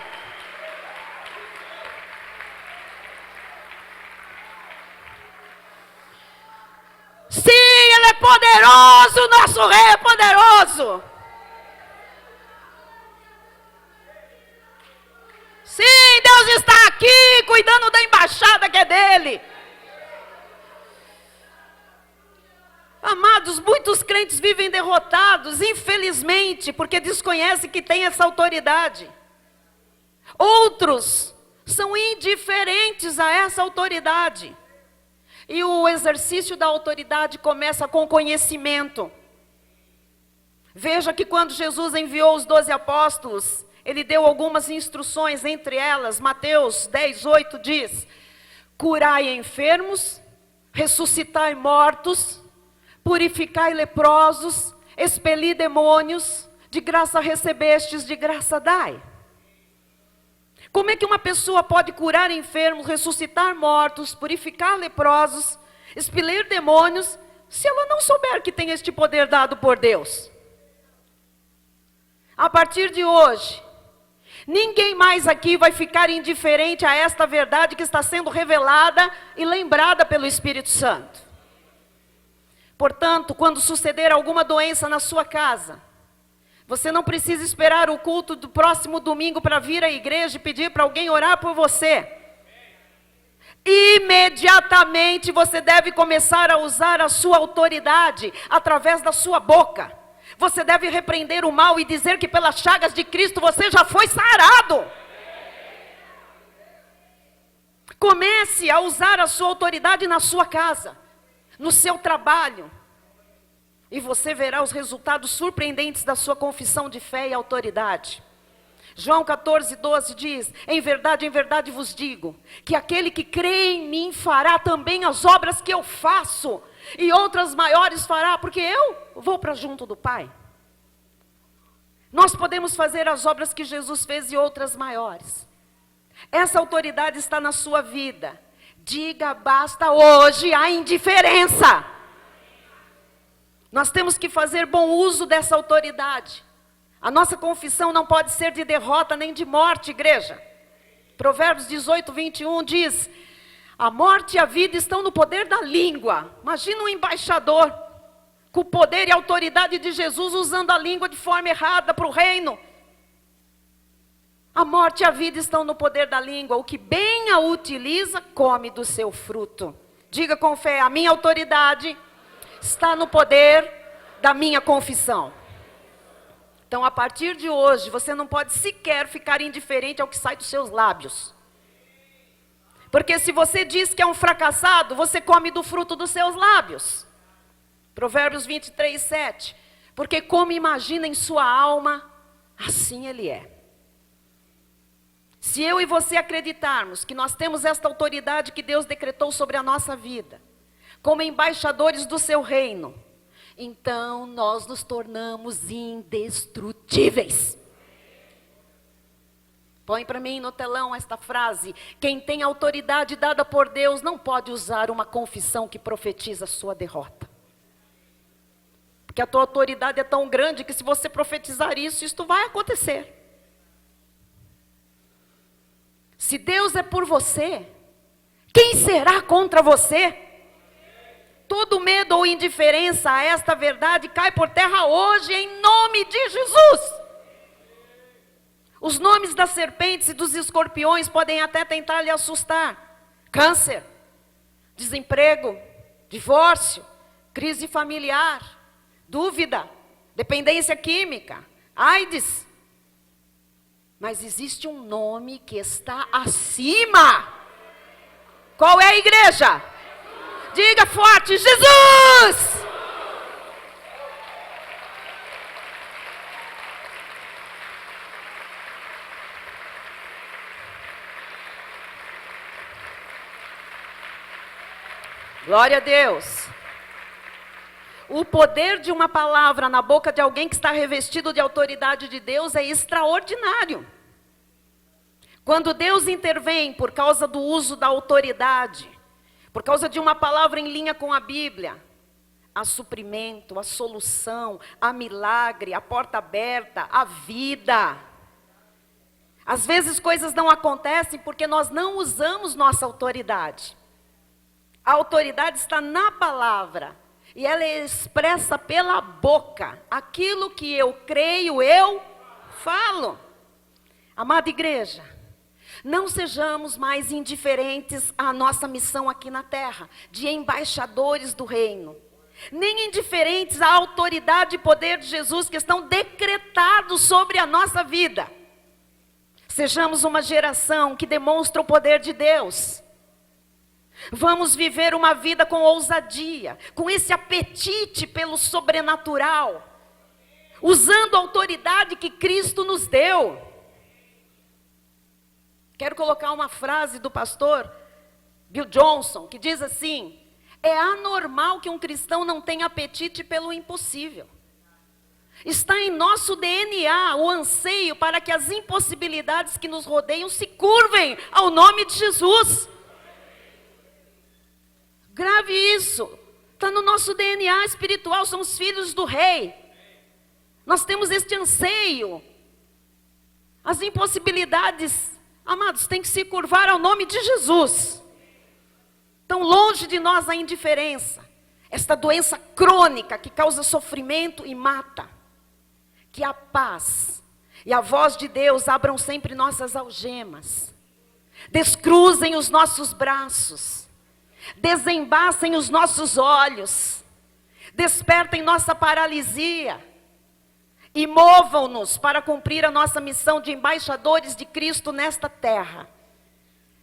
Sim, ele é poderoso, nosso rei é poderoso. Sim, Deus está aqui cuidando da embaixada que é dele. Amados, muitos crentes vivem derrotados, infelizmente, porque desconhecem que tem essa autoridade. Outros são indiferentes a essa autoridade. E o exercício da autoridade começa com conhecimento. Veja que quando Jesus enviou os 12 apóstolos, ele deu algumas instruções, entre elas, Mateus 10:8 diz: curai enfermos, ressuscitai mortos, purificai leprosos, expeli demônios, de graça recebestes, de graça dai. Como é que uma pessoa pode curar enfermos, ressuscitar mortos, purificar leprosos, expelir demônios, se ela não souber que tem este poder dado por Deus? A partir de hoje, ninguém mais aqui vai ficar indiferente a esta verdade que está sendo revelada e lembrada pelo Espírito Santo. Portanto, quando suceder alguma doença na sua casa, você não precisa esperar o culto do próximo domingo para vir à igreja e pedir para alguém orar por você. Imediatamente você deve começar a usar a sua autoridade através da sua boca. Você deve repreender o mal e dizer que pelas chagas de Cristo você já foi sarado. Comece a usar a sua autoridade na sua casa. no seu trabalho. E você verá os resultados surpreendentes da sua confissão de fé e autoridade. João 14:12 diz: em verdade vos digo, que aquele que crê em mim fará também as obras que eu faço, e outras maiores fará, porque eu vou para junto do Pai. Nós podemos fazer as obras que Jesus fez e outras maiores. Essa autoridade está na sua vida. Diga basta hoje à indiferença. Nós temos que fazer bom uso dessa autoridade. A nossa confissão não pode ser de derrota nem de morte, igreja. Provérbios 18:21 diz: a morte e a vida estão no poder da língua. Imagina um embaixador com o poder e autoridade de Jesus usando a língua de forma errada para o reino. A morte e a vida estão no poder da língua. O que bem a utiliza, come do seu fruto. Diga com fé: a minha autoridade está no poder da minha confissão. Então, a partir de hoje, você não pode sequer ficar indiferente ao que sai dos seus lábios. Porque se você diz que é um fracassado, você come do fruto dos seus lábios. Provérbios 23:7. Porque como imagina em sua alma, assim ele é. Se eu e você acreditarmos que nós temos esta autoridade que Deus decretou sobre a nossa vida, como embaixadores do seu reino, então nós nos tornamos indestrutíveis. Põe para mim no telão esta frase: quem tem autoridade dada por Deus não pode usar uma confissão que profetiza a sua derrota. Porque a tua autoridade é tão grande que se você profetizar isso, isto vai acontecer. Se Deus é por você, quem será contra você? Todo medo ou indiferença a esta verdade cai por terra hoje, em nome de Jesus. Os nomes das serpentes e dos escorpiões podem até tentar lhe assustar. Câncer, desemprego, divórcio, crise familiar, dúvida, dependência química, AIDS. Mas existe um nome que está acima. Qual é a igreja? Diga forte: Jesus! Glória a Deus. O poder de uma palavra na boca de alguém que está revestido de autoridade de Deus é extraordinário. Quando Deus intervém por causa do uso da autoridade, por causa de uma palavra em linha com a Bíblia, há suprimento, há solução, há milagre, há porta aberta, há vida. Às vezes coisas não acontecem porque nós não usamos nossa autoridade. A autoridade está na palavra e ela é expressa pela boca. Aquilo que eu creio, eu falo. Amada igreja, não sejamos mais indiferentes à nossa missão aqui na terra, de embaixadores do reino. Nem indiferentes à autoridade e poder de Jesus que estão decretados sobre a nossa vida. Sejamos uma geração que demonstra o poder de Deus. Vamos viver uma vida com ousadia, com esse apetite pelo sobrenatural, usando a autoridade que Cristo nos deu. Quero colocar uma frase do pastor Bill Johnson, que diz assim: é anormal que um cristão não tenha apetite pelo impossível. Está em nosso DNA o anseio para que as impossibilidades que nos rodeiam se curvem ao nome de Jesus. Grave isso, está no nosso DNA espiritual, somos filhos do rei. Nós temos este anseio. As impossibilidades, amados, têm que se curvar ao nome de Jesus. Tão longe de nós a indiferença, esta doença crônica que causa sofrimento e mata. Que a paz e a voz de Deus abram sempre nossas algemas, descruzem os nossos braços, desembacem os nossos olhos, despertem nossa paralisia e movam-nos para cumprir a nossa missão de embaixadores de Cristo nesta terra.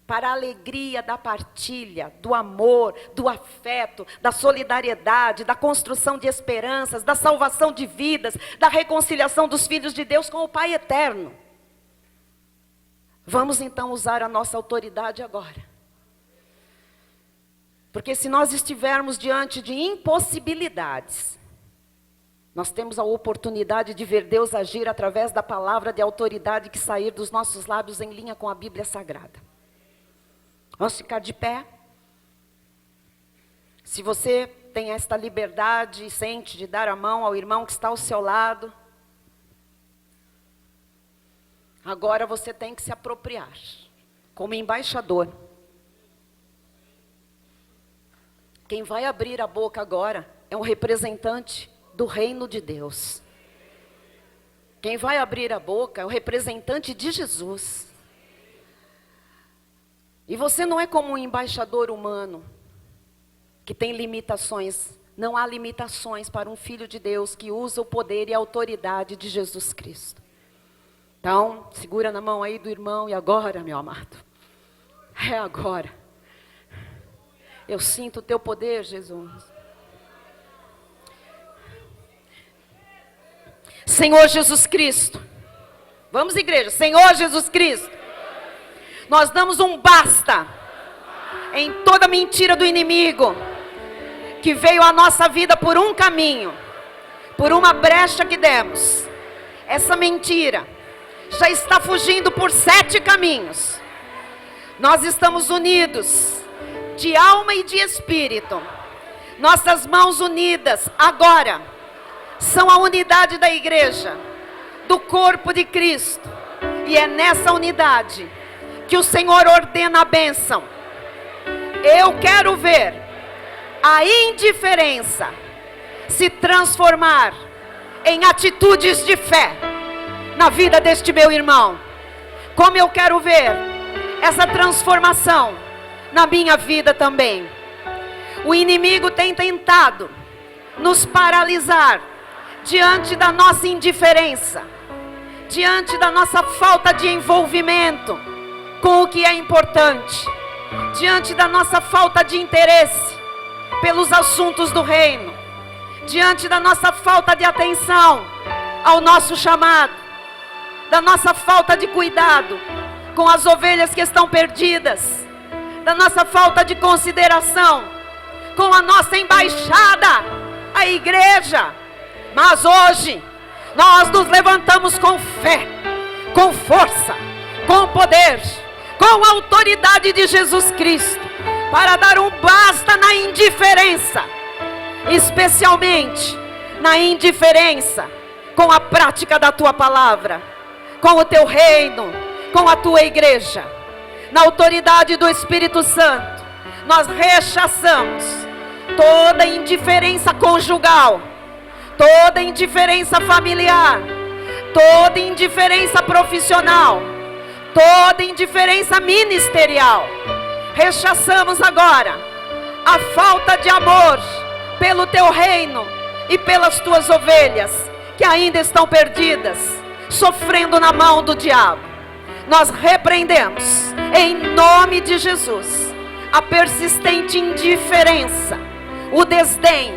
para a alegria da partilha, do amor, do afeto, da solidariedade, da construção de esperanças, da salvação de vidas, da reconciliação dos filhos de Deus com o Pai eterno. Vamos então usar a nossa autoridade agora. Porque se nós estivermos diante de impossibilidades, nós temos a oportunidade de ver Deus agir através da palavra de autoridade que sair dos nossos lábios em linha com a Bíblia Sagrada. Vamos ficar de pé. Se você tem esta liberdade e sente de dar a mão ao irmão que está ao seu lado, agora você tem que se apropriar, como embaixador. Quem vai abrir a boca agora é um representante do reino de Deus. Quem vai abrir a boca é o representante de Jesus. E você não é como um embaixador humano, que tem limitações. Não há limitações para um filho de Deus que usa o poder e a autoridade de Jesus Cristo. Então, segura na mão aí do irmão e agora, meu amado. É agora. Eu sinto o teu poder, Jesus. Senhor Jesus Cristo. Vamos, igreja. Senhor Jesus Cristo. Nós damos um basta em toda mentira do inimigo que veio à nossa vida por um caminho, por uma brecha que demos. Essa mentira já está fugindo por 7 caminhos. Nós estamos unidos de alma e de espírito. Nossas mãos unidas agora são a unidade da igreja, do corpo de Cristo. E é nessa unidade que o Senhor ordena a bênção. Eu quero ver a indiferença se transformar em atitudes de fé na vida deste meu irmão. Como eu quero ver essa transformação na minha vida também. O inimigo tem tentado nos paralisar diante da nossa indiferença, diante da nossa falta de envolvimento com o que é importante, diante da nossa falta de interesse pelos assuntos do reino, diante da nossa falta de atenção ao nosso chamado, da nossa falta de cuidado com as ovelhas que estão perdidas, da nossa falta de consideração com a nossa embaixada, a igreja. Mas hoje nós nos levantamos com fé, com força, com poder, com a autoridade de Jesus Cristo, para dar um basta na indiferença, especialmente na indiferença com a prática da tua palavra, com o teu reino, com a tua igreja. Na autoridade do Espírito Santo, nós rechaçamos toda indiferença conjugal, toda indiferença familiar, toda indiferença profissional, toda indiferença ministerial. Rechaçamos agora a falta de amor pelo teu reino e pelas tuas ovelhas que ainda estão perdidas, sofrendo na mão do diabo. Nós repreendemos em nome de Jesus a persistente indiferença, o desdém,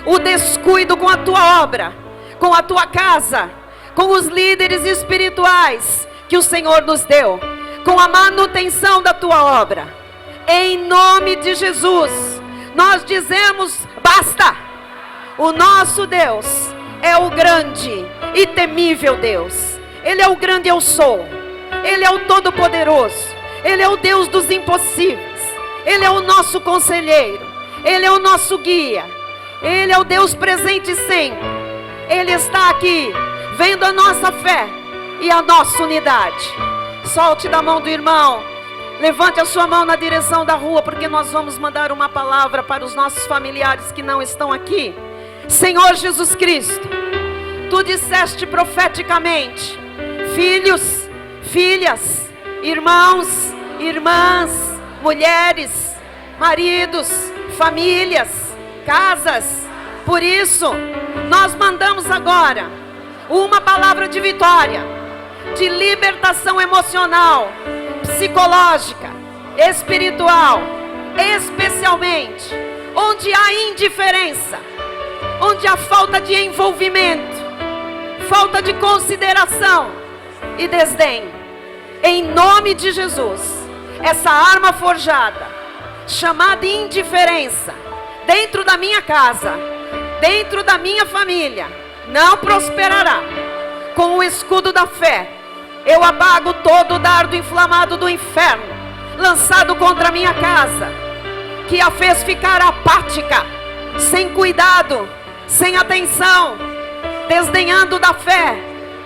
o descuido com a tua obra, com a tua casa, com os líderes espirituais que o Senhor nos deu, com a manutenção da tua obra. Em nome de Jesus, nós dizemos basta. O nosso Deus é o grande e temível Deus. Ele é o grande eu sou. Ele é o todo-poderoso. Ele é o Deus dos impossíveis. Ele é o nosso conselheiro. Ele é o nosso guia. Ele é o Deus presente sempre. Ele está aqui, vendo a nossa fé e a nossa unidade. Solte da mão do irmão. Levante a sua mão na direção da rua, porque nós vamos mandar uma palavra para os nossos familiares que não estão aqui. Senhor Jesus Cristo, tu disseste profeticamente: filhos, filhas, irmãos, irmãs, mulheres, maridos, famílias, casas. Por isso, nós mandamos agora uma palavra de vitória, de libertação emocional, psicológica, espiritual, especialmente onde há indiferença, onde há falta de envolvimento, falta de consideração e desdém. Em nome de Jesus, essa arma forjada, chamada indiferença, dentro da minha casa, dentro da minha família, não prosperará. Com o escudo da fé, eu apago todo o dardo inflamado do inferno, lançado contra a minha casa, que a fez ficar apática, sem cuidado, sem atenção, desdenhando da fé,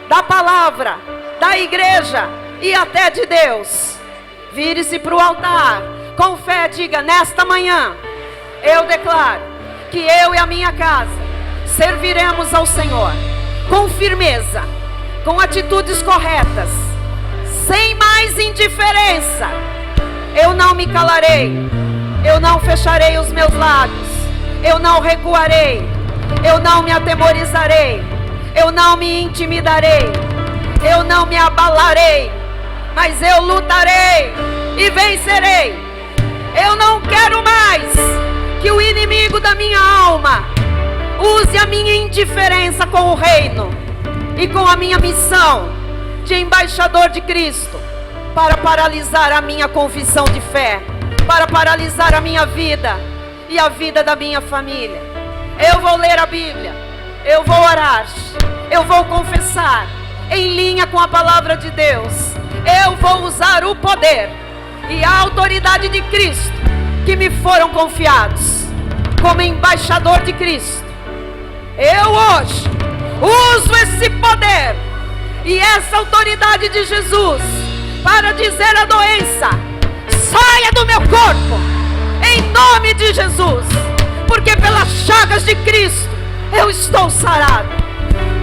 da palavra, da igreja e até de Deus. Vire-se para o altar, com fé, diga: nesta manhã, eu declaro que eu e a minha casa serviremos ao Senhor, com firmeza, com atitudes corretas, sem mais indiferença. Eu não me calarei, eu não fecharei os meus lábios, eu não recuarei, eu não me atemorizarei, eu não me intimidarei, eu não me abalarei, mas eu lutarei e vencerei. Eu não quero mais que o inimigo da minha alma use a minha indiferença com o reino e com a minha missão de embaixador de Cristo para paralisar a minha confissão de fé, para paralisar a minha vida e a vida da minha família. Eu vou ler a Bíblia, eu vou orar, eu vou confessar em linha com a palavra de Deus. Eu vou usar o poder e a autoridade de Cristo que me foram confiados como embaixador de Cristo. Eu hoje uso esse poder e essa autoridade de Jesus para dizer à doença: saia do meu corpo, em nome de Jesus, porque pelas chagas de Cristo eu estou sarado.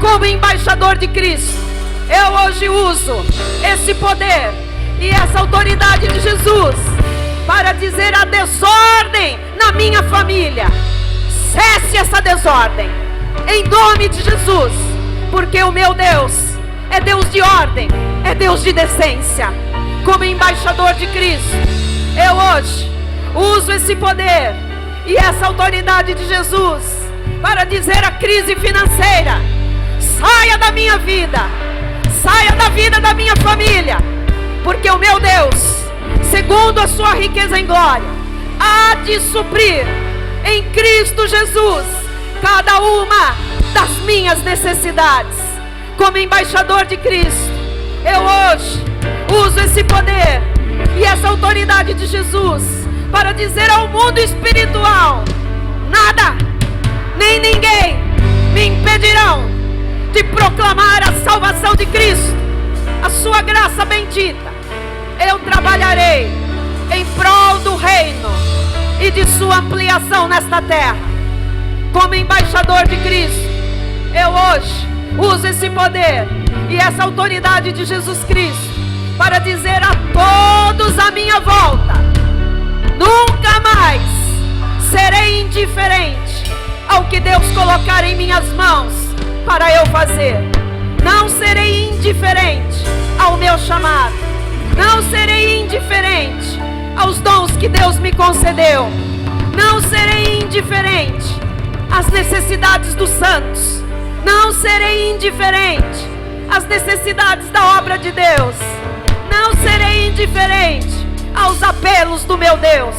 Como embaixador de Cristo, eu hoje uso esse poder e essa autoridade de Jesus para dizer a desordem na minha família: cesse essa desordem, em nome de Jesus, porque o meu Deus é Deus de ordem, é Deus de decência. Como embaixador de Cristo, eu hoje uso esse poder e essa autoridade de Jesus para dizer à crise financeira: saia da minha vida, saia da vida da minha família, porque o meu Deus, segundo a sua riqueza em glória, há de suprir em Cristo Jesus cada uma das minhas necessidades. Como embaixador de Cristo, eu hoje uso esse poder e essa autoridade de Jesus para dizer ao mundo espiritual: nada, nem ninguém me impedirão de proclamar a salvação de Cristo, a sua graça bendita. Eu trabalharei em prol do reino e de sua ampliação nesta terra. Como embaixador de Cristo, eu hoje uso esse poder e essa autoridade de Jesus Cristo para dizer a todos à minha volta: nunca mais serei indiferente ao que Deus colocar em minhas mãos para eu fazer. Não serei indiferente ao meu chamado, não serei indiferente aos dons que Deus me concedeu, não serei indiferente às necessidades dos santos, não serei indiferente às necessidades da obra de Deus, não serei indiferente aos apelos do meu Deus.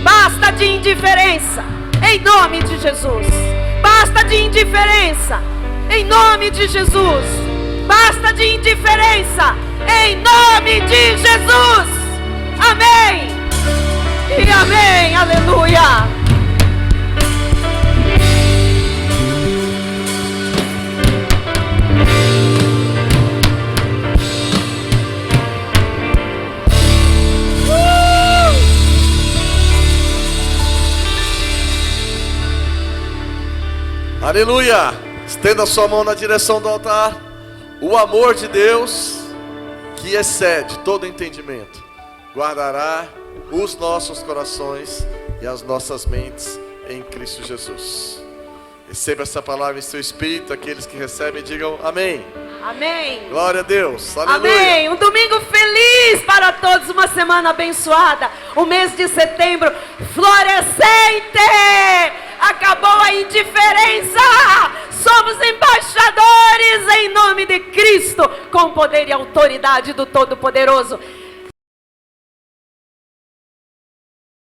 Basta de indiferença, em nome de Jesus. Basta de indiferença, em nome de Jesus. Basta de indiferença, em nome de Jesus. Amém e amém. Aleluia. Aleluia! Estenda sua mão na direção do altar. O amor de Deus, que excede todo entendimento, guardará os nossos corações e as nossas mentes em Cristo Jesus. Receba essa palavra em seu espírito. Aqueles que recebem, digam amém. Amém. Glória a Deus. Aleluia. Amém. Um domingo feliz para todos, uma semana abençoada. O mês de setembro florescente. Acabou a indiferença. Somos embaixadores em nome de Cristo, com poder e autoridade do Todo-Poderoso.